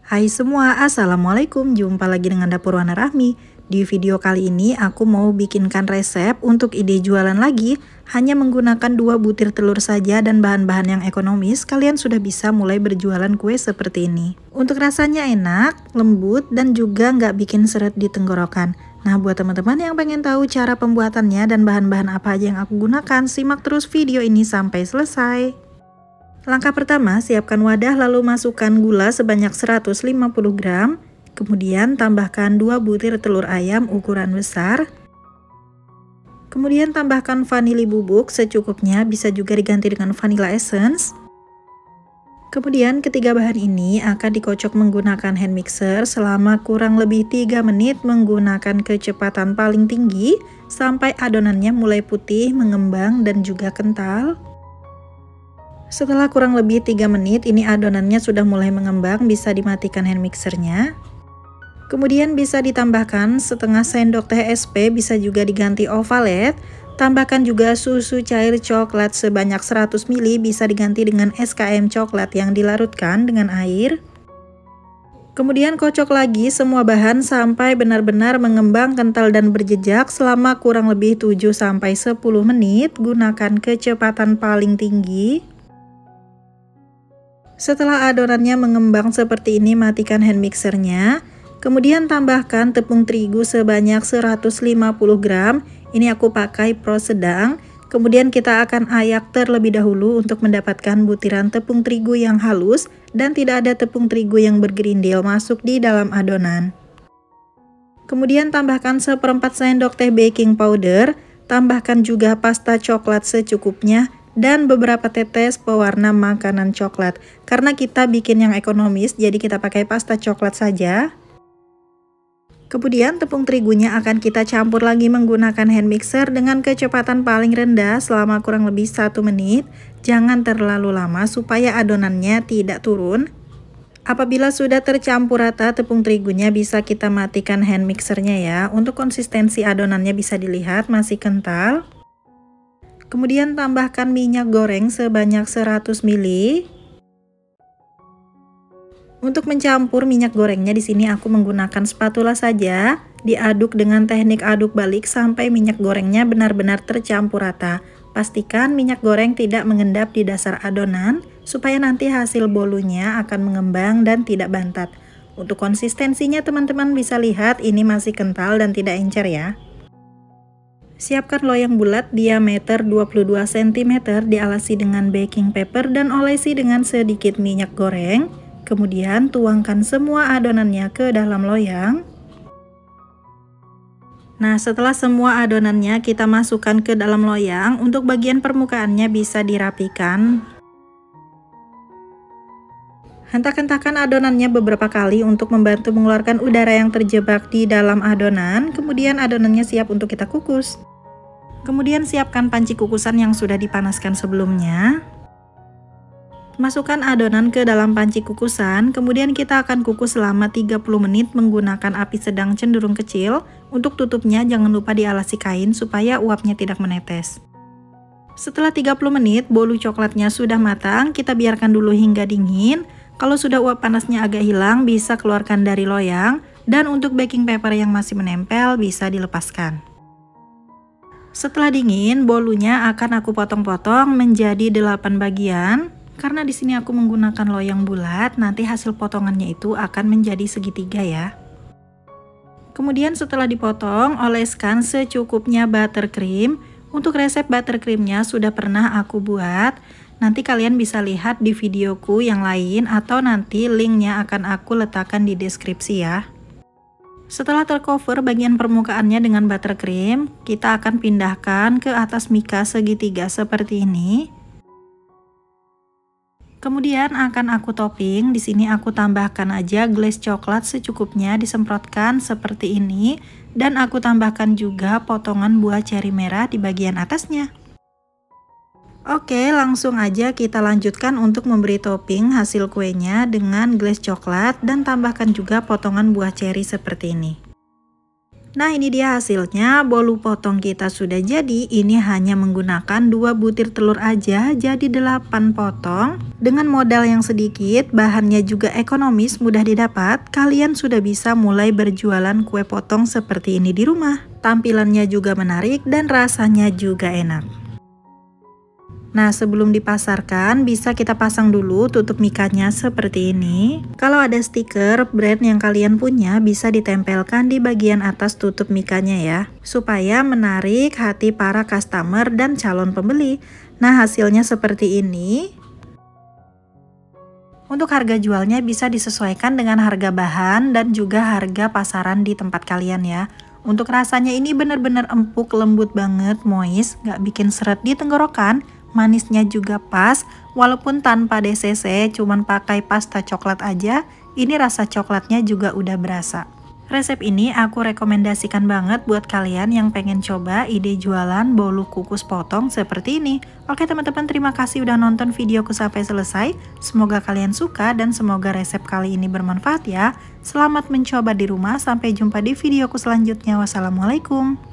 Hai semua, assalamualaikum. Jumpa lagi dengan Dapur Wana Rahmi. Di video kali ini aku mau bikinkan resep untuk ide jualan lagi. Hanya menggunakan 2 butir telur saja dan bahan-bahan yang ekonomis, kalian sudah bisa mulai berjualan kue seperti ini. Untuk rasanya enak, lembut, dan juga nggak bikin seret di tenggorokan. Nah, buat teman-teman yang pengen tahu cara pembuatannya dan bahan-bahan apa aja yang aku gunakan, simak terus video ini sampai selesai. Langkah pertama, siapkan wadah lalu masukkan gula sebanyak 150 gram. Kemudian tambahkan 2 butir telur ayam ukuran besar. Kemudian tambahkan vanili bubuk secukupnya, bisa juga diganti dengan vanilla essence. Kemudian ketiga bahan ini akan dikocok menggunakan hand mixer selama kurang lebih 3 menit menggunakan kecepatan paling tinggi sampai adonannya mulai putih, mengembang, dan juga kental. Setelah kurang lebih 3 menit, ini adonannya sudah mulai mengembang, bisa dimatikan hand mixernya. Kemudian bisa ditambahkan setengah sendok teh SP, bisa juga diganti ovalet. Tambahkan juga susu cair coklat sebanyak 100 ml, bisa diganti dengan SKM coklat yang dilarutkan dengan air. Kemudian kocok lagi semua bahan sampai benar-benar mengembang, kental, dan berjejak selama kurang lebih 7-10 menit. Gunakan kecepatan paling tinggi. Setelah adonannya mengembang seperti ini, matikan hand mixernya. Kemudian tambahkan tepung terigu sebanyak 150 gram. Ini aku pakai pro sedang. Kemudian kita akan ayak terlebih dahulu untuk mendapatkan butiran tepung terigu yang halus dan tidak ada tepung terigu yang bergerindil masuk di dalam adonan. Kemudian tambahkan 1/4 sendok teh baking powder. Tambahkan juga pasta coklat secukupnya dan beberapa tetes pewarna makanan coklat. Karena kita bikin yang ekonomis, jadi kita pakai pasta coklat saja. Kemudian tepung terigunya akan kita campur lagi menggunakan hand mixer dengan kecepatan paling rendah selama kurang lebih 1 menit. Jangan terlalu lama supaya adonannya tidak turun. Apabila sudah tercampur rata tepung terigunya, bisa kita matikan hand mixernya ya. Untuk konsistensi adonannya bisa dilihat masih kental. Kemudian tambahkan minyak goreng sebanyak 100 ml. Untuk mencampur minyak gorengnya di sini aku menggunakan spatula saja. Diaduk dengan teknik aduk balik sampai minyak gorengnya benar-benar tercampur rata. Pastikan minyak goreng tidak mengendap di dasar adonan supaya nanti hasil bolunya akan mengembang dan tidak bantat. Untuk konsistensinya teman-teman bisa lihat ini masih kental dan tidak encer ya. Siapkan loyang bulat diameter 22 cm, dialasi dengan baking paper dan olesi dengan sedikit minyak goreng. Kemudian tuangkan semua adonannya ke dalam loyang. Nah, setelah semua adonannya kita masukkan ke dalam loyang, untuk bagian permukaannya bisa dirapikan. Hentak-hentakan adonannya beberapa kali untuk membantu mengeluarkan udara yang terjebak di dalam adonan. Kemudian adonannya siap untuk kita kukus. Kemudian siapkan panci kukusan yang sudah dipanaskan sebelumnya. Masukkan adonan ke dalam panci kukusan, kemudian kita akan kukus selama 30 menit menggunakan api sedang cenderung kecil. Untuk tutupnya jangan lupa dialasi kain supaya uapnya tidak menetes. Setelah 30 menit, bolu coklatnya sudah matang, kita biarkan dulu hingga dingin. Kalau sudah uap panasnya agak hilang, bisa keluarkan dari loyang. Dan untuk baking paper yang masih menempel, bisa dilepaskan. Setelah dingin, bolunya akan aku potong-potong menjadi 8 bagian. Karena di sini aku menggunakan loyang bulat, nanti hasil potongannya itu akan menjadi segitiga ya. Kemudian setelah dipotong, oleskan secukupnya buttercream. Untuk resep buttercreamnya sudah pernah aku buat. Nanti kalian bisa lihat di videoku yang lain atau nanti linknya akan aku letakkan di deskripsi ya. Setelah tercover bagian permukaannya dengan buttercream, kita akan pindahkan ke atas mika segitiga seperti ini. Kemudian akan aku topping. Di sini aku tambahkan aja glaze coklat secukupnya, disemprotkan seperti ini, dan aku tambahkan juga potongan buah ceri merah di bagian atasnya. Oke, langsung aja kita lanjutkan untuk memberi topping hasil kuenya dengan glaze coklat dan tambahkan juga potongan buah ceri seperti ini. Nah, ini dia hasilnya. Bolu potong kita sudah jadi. Ini hanya menggunakan 2 butir telur aja, jadi 8 potong. Dengan modal yang sedikit, bahannya juga ekonomis, mudah didapat, kalian sudah bisa mulai berjualan kue potong seperti ini di rumah. Tampilannya juga menarik dan rasanya juga enak. Nah, sebelum dipasarkan, bisa kita pasang dulu tutup mikanya seperti ini. Kalau ada stiker brand yang kalian punya, bisa ditempelkan di bagian atas tutup mikanya ya, supaya menarik hati para customer dan calon pembeli. Nah, hasilnya seperti ini. Untuk harga jualnya bisa disesuaikan dengan harga bahan dan juga harga pasaran di tempat kalian ya. Untuk rasanya ini benar-benar empuk, lembut banget, moist, nggak bikin seret di tenggorokan, manisnya juga pas, walaupun tanpa DCC, cuman pakai pasta coklat aja, ini rasa coklatnya juga udah berasa. Resep ini aku rekomendasikan banget buat kalian yang pengen coba ide jualan bolu kukus potong seperti ini. Oke teman-teman, terima kasih udah nonton videoku sampai selesai. Semoga kalian suka dan semoga resep kali ini bermanfaat ya. Selamat mencoba di rumah, sampai jumpa di videoku selanjutnya. Wassalamualaikum.